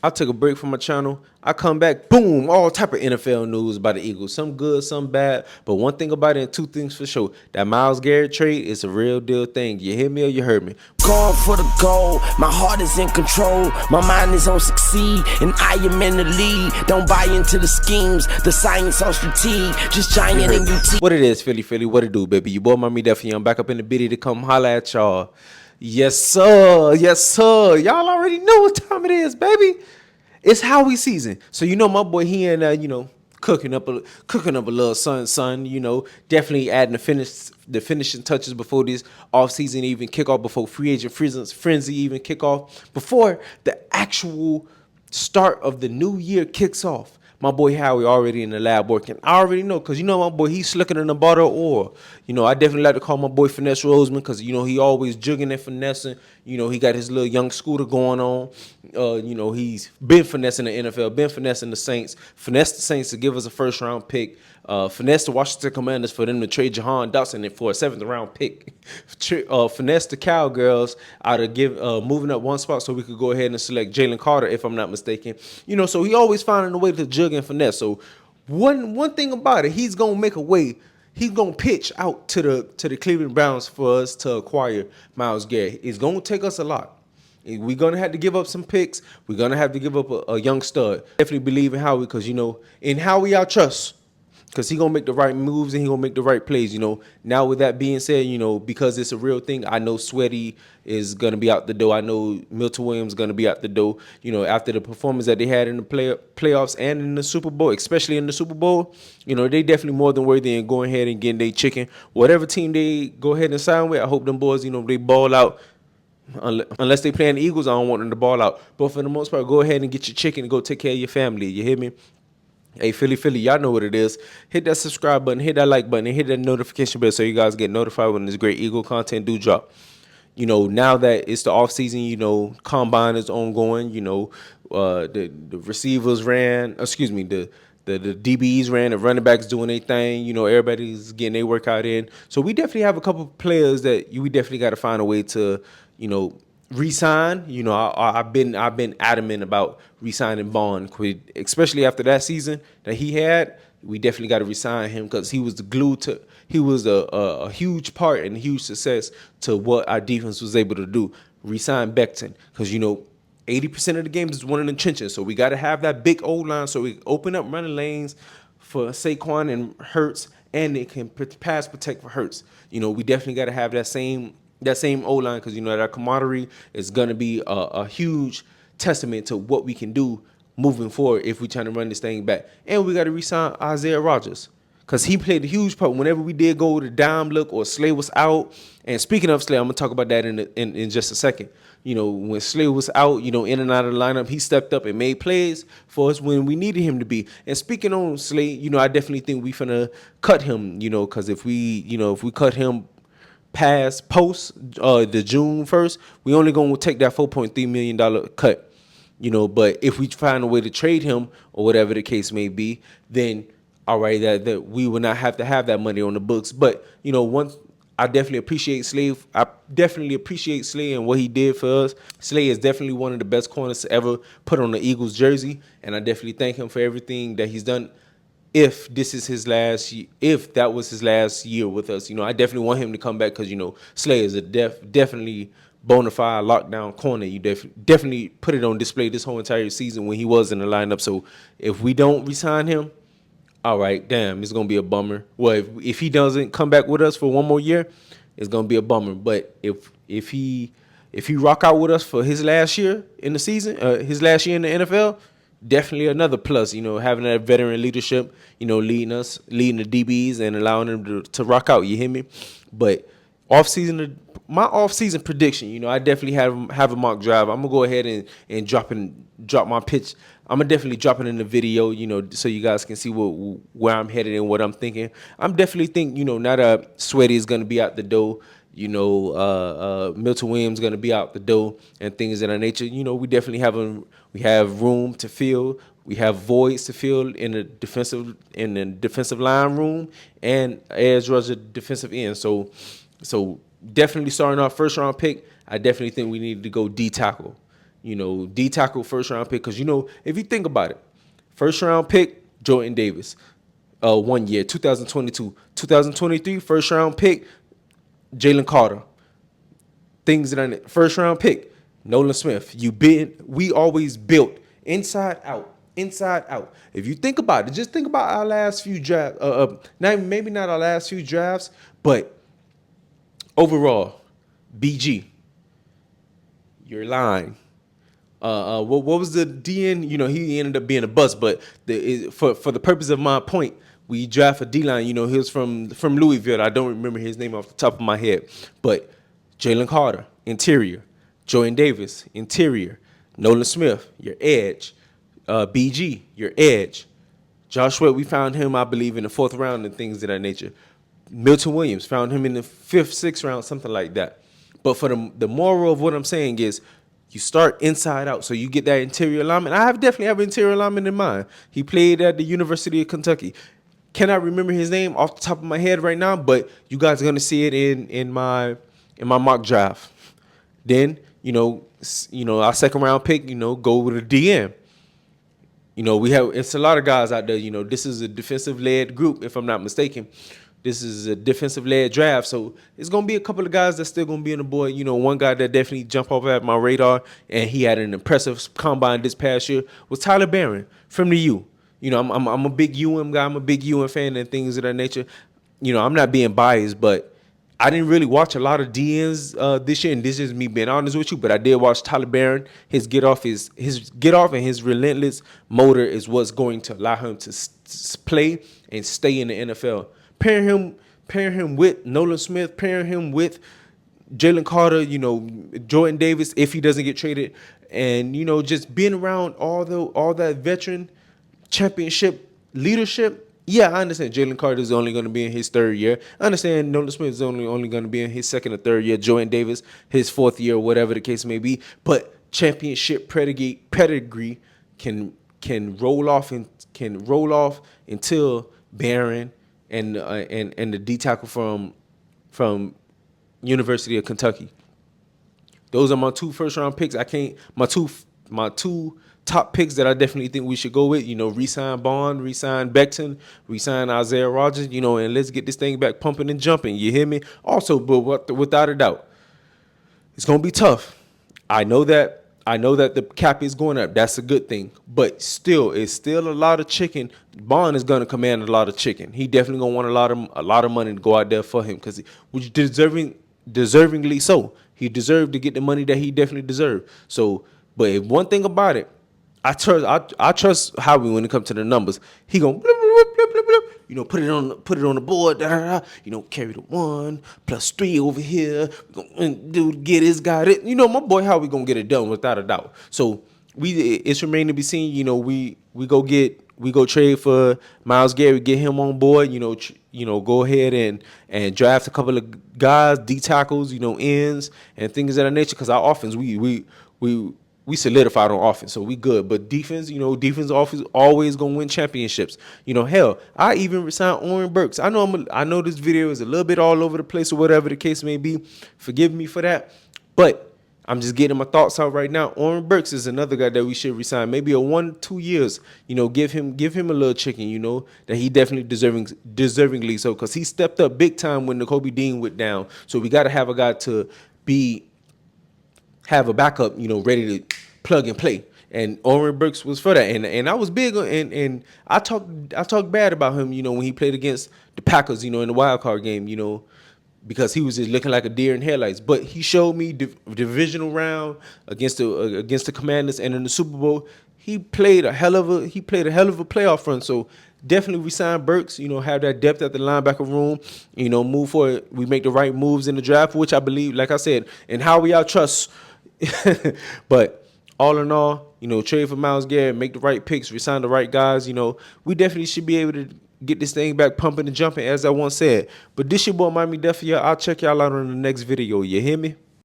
I took a break from my channel. I come back, boom, all type of NFL news about the Eagles. Some good, some bad. But one thing about it, and two things for sure. That Myles Garrett trade is a real deal thing. You hear me or you heard me? Going for the goal, my heart is in control, my mind is on succeed, and I am in the lead. Don't buy into the schemes, the science on strategy, just giant and UT. What it is, Philly, what it do, baby? You boy, Mommy Duffy. I'm back up in the bitty to come holla at y'all. Yes, sir. Yes, sir. Y'all already know what time it is, baby. It's Howie season. So you know my boy, he in cooking up a little son. Definitely adding the finishing touches before this offseason even kick off, before free agent frenzy even kick off, before the actual start of the new year kicks off. My boy Howie already in the lab working. I already know, because my boy, he's slicker than a bottle of oil. I definitely like to call my boy Finesse Roseman, because he always jugging and finessing. He got his little young scooter going on. He's been finessing the NFL, been finessing the Saints, finessed the Saints to give us a first round pick. Finesse the Washington Commanders for them to trade Jahan Dotson for a 7th round pick. Finesse the Cowgirls out of moving up one spot so we could go ahead and select Jalen Carter, if I'm not mistaken. So he always finding a way to jug and finesse. So one thing about it, he's gonna make a way. He's gonna pitch out to the Cleveland Browns for us to acquire Myles Garrett. It's gonna take us a lot. We're gonna have to give up some picks. We're gonna have to give up a young stud. Definitely believe in Howie, because in Howie I trust. Because he going to make the right moves and he going to make the right plays. Now with that being said, because it's a real thing, I know Sweaty is going to be out the door. I know Milton Williams is going to be out the door. After the performance that they had in the playoffs and in the Super Bowl, especially in the Super Bowl, they definitely more than worthy in going ahead and getting their chicken. Whatever team they go ahead and sign with, I hope them boys, they ball out. Unless they playing the Eagles, I don't want them to ball out. But for the most part, go ahead and get your chicken and go take care of your family. You hear me? Hey, Philly, y'all know what it is. Hit that subscribe button, hit that like button, and hit that notification bell so you guys get notified when this great Eagle content do drop. Now that it's the off season, combine is ongoing. The receivers ran. Excuse me, the DBs ran. The running backs doing their thing. Everybody's getting their workout in. So we definitely have a couple of players that we definitely got to find a way to, re-sign. I've been adamant about re-signing Bond, especially after that season that he had. We definitely got to re-sign him, because he was the glue to. He was a huge part and a huge success to what our defense was able to do. Re-sign Becton, because 80% of the games is one in the trenches, so we got to have that big old line so we open up running lanes for Saquon and Hurts, and it can pass protect for Hurts. We definitely got to have that same O-line, because that camaraderie is going to be a huge testament to what we can do moving forward if we trying to run this thing back. And we got to re-sign Isaiah Rodgers, because he played a huge part whenever we did go to dime look or Slay was out. And speaking of Slay, I'm gonna talk about that in just a second. When Slay was out, in and out of the lineup, he stepped up and made plays for us when we needed him to be. And speaking on Slay, I definitely think we finna cut him, because if we cut him past post the June 1st, we only gonna take that $4.3 million cut. But if we find a way to trade him or whatever the case may be, then all right, that we will not have to have that money on the books. But I definitely appreciate Slay. I definitely appreciate Slay and what he did for us. Slay is definitely one of the best corners to ever put on the Eagles jersey, and I definitely thank him for everything that he's done. If this is his last year, if that was his last year with us, I definitely want him to come back, because Slay is a definitely bona fide lockdown corner. You definitely put it on display this whole entire season when he was in the lineup. So if we don't re-sign him, all right, damn, it's gonna be a bummer. Well, if he doesn't come back with us for one more year, it's gonna be a bummer. But if he rock out with us for his last year in the season, his last year in the NFL, definitely another plus. Having that veteran leadership, leading the DBs and allowing them to rock out. You hear me? But my off-season prediction, I definitely have a mock drive. I'm gonna go ahead and drop my pitch. I'm gonna definitely drop it in the video, so you guys can see where I'm headed and what I'm thinking. I'm definitely think, now that Sweaty is gonna be out the door, Milton Williams is gonna be out the door and things of that nature. We definitely have room to fill. We have voids to fill in the defensive line room and edge rusher defensive end. So definitely starting our first round pick, I definitely think we need to go D tackle. D tackle first round pick. Because if you think about it, first round pick Jordan Davis, 1 year 2022, 2023 first round pick Jalen Carter. Things that are first round pick Nolan Smith. We always built inside out. Inside out. If you think about it, just think about our last few drafts. Maybe not our last few drafts, but overall, BG, your line. What was the DN? He ended up being a bust, but for the purpose of my point, we draft a D line. He was from Louisville. I don't remember his name off the top of my head, but Jalen Carter, interior. Jordan Davis, interior. Nolan Smith, your edge. BG, your edge. Josh Sweat, we found him, I believe, in the 4th round and things of that nature. Milton Williams, found him in the 5th, 6th round, something like that. But for the moral of what I'm saying is you start inside out. So you get that interior lineman. I definitely have an interior lineman in mind. He played at the University of Kentucky. Cannot remember his name off the top of my head right now, but you guys are going to see it in my mock draft. Then, our 2nd round pick, go with a DM. It's a lot of guys out there. This is a defensive-led group, if I'm not mistaken. This is a defensive-led draft, so it's going to be a couple of guys that's still going to be on the board. One guy that definitely jumped off at my radar, and he had an impressive combine this past year, was Tyler Barron from the U. I'm a big UM guy. I'm a big UM fan and things of that nature. I'm not being biased, but I didn't really watch a lot of DNs this year, and this is me being honest with you. But I did watch Tyler Barron. His get off and his relentless motor is what's going to allow him to play and stay in the NFL. Pairing him with Nolan Smith, pairing him with Jalen Carter, Jordan Davis if he doesn't get traded, and just being around all that veteran championship leadership. Yeah, I understand Jalen Carter is only going to be in his 3rd year. I understand Nolan Smith is only going to be in his 2nd or 3rd year. Jordan Davis, his 4th year, whatever the case may be. But championship pedigree can roll off until Barron and the D tackle from University of Kentucky. Those are my 2 first round picks. My two top picks that I definitely think we should go with, re-sign Bond, re-sign Becton, re-sign Isaiah Rodgers, and let's get this thing back pumping and jumping. You hear me? Also, but without a doubt, it's going to be tough. I know that the cap is going up. That's a good thing. But still, it's still a lot of chicken. Bond is going to command a lot of chicken. He definitely going to want a lot of money to go out there for him, which deservingly so. He deserved to get the money that he definitely deserved. So, but if one thing about it, I trust Howie when it comes to the numbers. He gonna blip, blip, blip, blip, blip, put it on the board. Carry the 1 plus 3 over here. Dude, get his guy. My boy Howie gonna get it done without a doubt. So it's remaining to be seen. We go trade for Myles Garrett, get him on board. Go ahead and draft a couple of guys, D tackles, ends and things of that nature. Because our offense, we solidified on offense, so we good. But defense, defense offense always gonna win championships. Hell, I even resigned Oren Burks. I know this video is a little bit all over the place or whatever the case may be. Forgive me for that, but I'm just getting my thoughts out right now. Oren Burks is another guy that we should resign. Maybe a 1-2 years. Give him a little chicken. That he definitely deservingly so, because he stepped up big time when the Kobe Dean went down. So we got to have a guy to have a backup, ready to plug and play. And Oren Burks was for that. And I was big on, and I talked bad about him, when he played against the Packers, in the wild card game, because he was just looking like a deer in headlights. But he showed me divisional round against the Commanders, and in the Super Bowl, he played a hell of a playoff run. So definitely resign Burks, have that depth at the linebacker room, move forward. We make the right moves in the draft, which I believe, like I said, and Howie I trust. But all in all, trade for Myles Garrett, make the right picks, resign the right guys. We definitely should be able to get this thing back pumping and jumping, as I once said. But this your boy Miami Definitely. I'll check y'all out on the next video. You hear me?